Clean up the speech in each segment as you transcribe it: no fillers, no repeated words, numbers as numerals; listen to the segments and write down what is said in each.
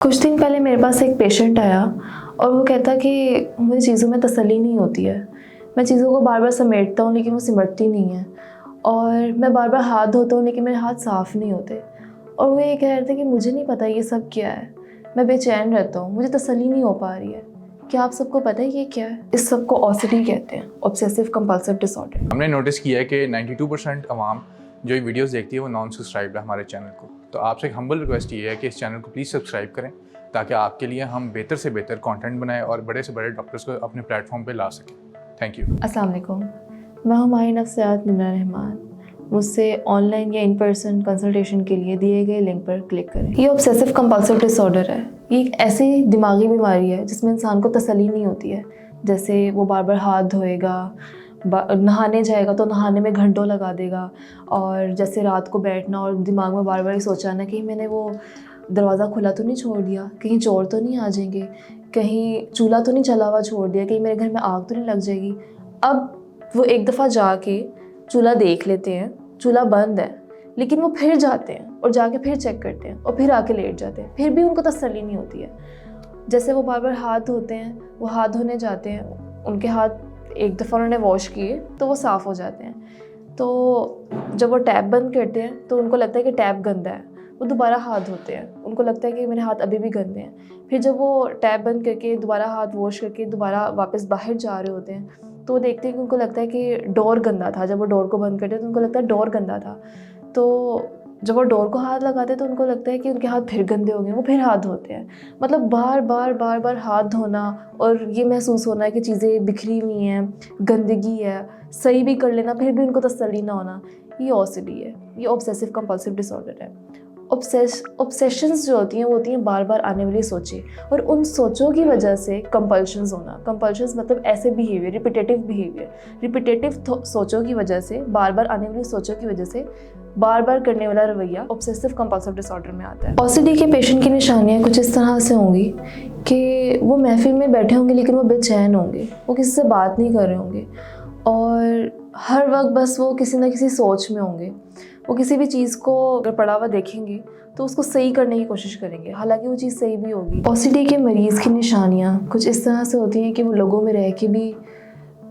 कुछ दिन पहले मेरे पास एक पेशेंट आया और वो कहता कि मुझे चीज़ों में तसल्ली नहीं होती है। मैं चीज़ों को बार बार समेटता हूँ लेकिन वो सिमटती नहीं है, और मैं बार बार हाथ धोता हूँ लेकिन मेरे हाथ साफ़ नहीं होते। और वो ये कह रहे थे कि मुझे नहीं पता ये सब क्या है, मैं बेचैन रहता हूँ, मुझे तसल्ली नहीं हो पा रही है। क्या आप सबको पता है ये क्या है? इस सब को OCD कहते हैं, ऑब्सेसिव कंपल्सिव डिसऑर्डर। हमने नोटिस किया है कि 92% अवाम जो ये वीडियोस देखती है वो नॉन सब्सक्राइब्ड है हमारे चैनल को। तो आपसे एक हम्बल रिक्वेस्ट ये है कि इस चैनल को प्लीज़ सब्सक्राइब करें ताकि आपके लिए हम बेहतर से बेहतर कंटेंट बनाएं और बड़े से बड़े डॉक्टर्स को अपने प्लेटफॉर्म पे ला सकें। Thank you. अस्सलाम वालेकुम, मैं हूँ नफ्सियात निम्रा रहमान। मुझसे ऑनलाइन या इन पर्सन कंसल्टेशन के लिए दिए गए लिंक पर क्लिक करें। ये ऑब्सेसिव कंपल्सिव डिसऑर्डर है। ये एक ऐसी दिमागी बीमारी है जिसमें इंसान को तसल्ली नहीं होती है। जैसे वो बार बार हाथ धोएगा, नहाने जाएगा तो नहाने में घंटों लगा देगा, और जैसे रात को बैठना और दिमाग में बार बार ये सोचाना कि मैंने वो दरवाज़ा खुला तो नहीं छोड़ दिया, कहीं चोर तो नहीं आ जाएंगे, कहीं चूल्हा तो नहीं चला हुआ छोड़ दिया, कहीं मेरे घर में आग तो नहीं लग जाएगी। अब वो एक दफ़ा जाके चूल्हा देख लेते हैं, चूल्हा बंद है, लेकिन वो फिर जाते हैं और जाके फिर चेक करते हैं और फिर आके लेट जाते हैं, फिर भी उनको तसल्ली नहीं होती है। जैसे वो बार बार हाथ धोते हैं, वो हाथ धोने जाते हैं, उनके हाथ एक दफ़ा उन्होंने वॉश किए तो वो साफ़ हो जाते हैं। तो जब वो टैप बंद करते हैं तो उनको लगता है कि टैप गंदा है, वो दोबारा हाथ धोते हैं, उनको लगता है कि मेरे हाथ अभी भी गंदे हैं। फिर जब वो टैप बंद करके दोबारा हाथ वॉश करके दोबारा वापस बाहर जा रहे होते हैं तो वो देखते हैं कि उनको लगता है कि डोर गंदा था। जब वो डोर को बंद करते हैं तो उनको लगता है डोर गंदा था। तो जब वो डोर को हाथ लगाते हैं तो उनको लगता है कि उनके हाथ फिर गंदे हो गए, वो फिर हाथ धोते हैं। मतलब बार बार हाथ धोना और ये महसूस होना है कि चीज़ें बिखरी हुई हैं, गंदगी है, सही भी कर लेना फिर भी उनको तसल्ली ना होना, ये OCD है, ये ऑब्सेसिव कंपल्सिव डिसऑर्डर है। ऑब्सेशंस जो होती हैं वो होती हैं बार बार आने वाली सोचें, और उन सोचों की वजह से कंपल्शंस होना। कंपल्शंस मतलब ऐसे बिहेवियर, रिपीटेटिव सोचों की वजह से, बार बार आने वाली सोचों की वजह से बार बार करने वाला रवैया ऑब्सेसिव कंपल्सिव डिसऑर्डर में आता है। OCD के पेशेंट की निशानियाँ कुछ इस तरह से होंगी कि वो महफिल में बैठे होंगे लेकिन वो बेचैन होंगे, वो किसी से बात नहीं कर रहे होंगे, और हर वक्त बस वो किसी न किसी सोच में होंगे। वो किसी भी चीज़ को अगर पड़ा हुआ देखेंगे तो उसको सही करने की कोशिश करेंगे, हालांकि वो चीज़ सही भी होगी। OCD के मरीज़ की निशानियाँ कुछ इस तरह से होती हैं कि वो लोगों में रह के भी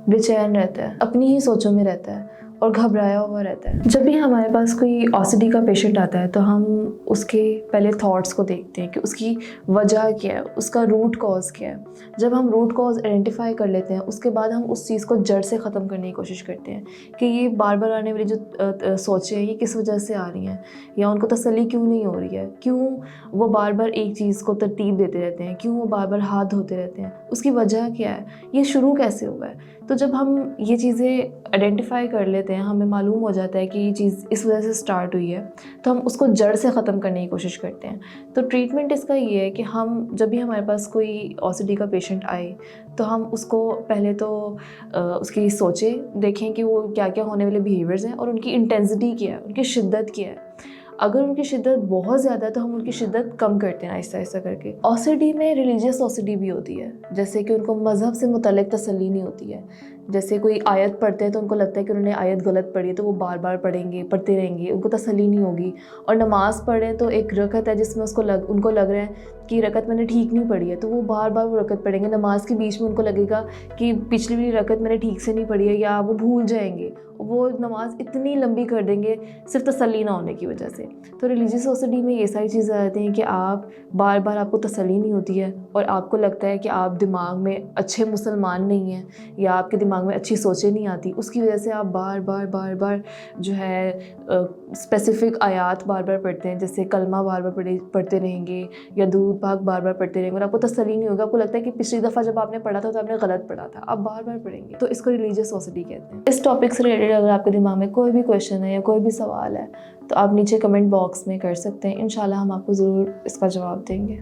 बेचैन रहता है, अपनी ही सोचों में रहता है और घबराया हुआ रहता है। जब भी हमारे पास कोई OCD का पेशेंट आता है तो हम उसके पहले थॉट्स को देखते हैं कि उसकी वजह क्या है, उसका रूट कॉज क्या है। जब हम रूट कॉज आइडेंटिफाई कर लेते हैं उसके बाद हम उस चीज़ को जड़ से ख़त्म करने की कोशिश करते हैं कि ये बार बार आने वाली जो सोचें हैं ये किस वजह से आ रही हैं, या उनको तसल्ली क्यों नहीं हो रही है, क्यों वो बार बार एक चीज़ को तरतीब देते रहते हैं, क्यों वो बार बार हाथ धोते रहते हैं, उसकी वजह क्या है, ये शुरू कैसे हुआ है। तो जब हम ये चीज़ें आइडेंटिफाई कर लेते हैं, हमें मालूम हो जाता है कि ये चीज़ इस वजह से स्टार्ट हुई है, तो हम उसको जड़ से ख़त्म करने की कोशिश करते हैं। तो ट्रीटमेंट इसका ये है कि हम जब भी हमारे पास कोई OCD का पेशेंट आए तो हम उसको पहले तो उसकी सोचें देखें कि वो क्या क्या होने वाले बिहेवियर्स हैं और उनकी इंटेंसिटी क्या है, उनकी शिद्दत क्या है। अगर उनकी शिद्दत बहुत ज़्यादा है तो हम उनकी शिद्दत कम करते हैं आहिस्ता आहिस्ता करके। OCD में रिलीजियस OCD भी होती है, जैसे कि उनको मज़हब से मुतल्लिक़ तसल्ली नहीं होती है। जैसे कोई आयत पढ़ते हैं तो उनको लगता है कि उन्होंने आयत गलत पढ़ी है तो वो बार बार पढ़ते रहेंगे, उनको तसल्ली नहीं होगी। और नमाज़ पढ़ें तो एक रकत है जिसमें उनको लग रहा है कि रकत मैंने ठीक नहीं पढ़ी है, तो वो बार बार वो रकत पढ़ेंगे। नमाज के बीच में उनको लगेगा कि पिछली वाली रकत मैंने ठीक से नहीं पढ़ी है, या वो भूल जाएंगे, वो नमाज इतनी लंबी कर देंगे सिर्फ तसल्ली ना होने की वजह से। तो रिलीजियस OCD में ये सारी चीज़ें आ जाती हैं कि आप बार बार आपको तसल्ली नहीं होती है और आपको लगता है कि आप दिमाग में अच्छे मुसलमान नहीं हैं, या आपके दिमाग में अच्छी सोचें नहीं आती, उसकी वजह से आप बार बार जो है स्पेसिफ़िक आयात बार बार पढ़ते हैं। जैसे कलमा बार बार पढ़ते रहेंगे या दूध पाक बार बार पढ़ते रहेंगे और आपको तसल्ली नहीं होगा, आपको लगता है कि पिछली दफ़ा जब आपने पढ़ा था तो आपने गलत पढ़ा था, आप बार बार पढ़ेंगे। तो इसको रिलीजियस OCD कहते हैं। इस टॉपिक से रिलेटेड अगर आपके दिमाग में कोई भी क्वेश्चन है या कोई भी सवाल है तो आप नीचे कमेंट बॉक्स में कर सकते हैं, इंशाल्लाह हम आपको ज़रूर इसका जवाब देंगे।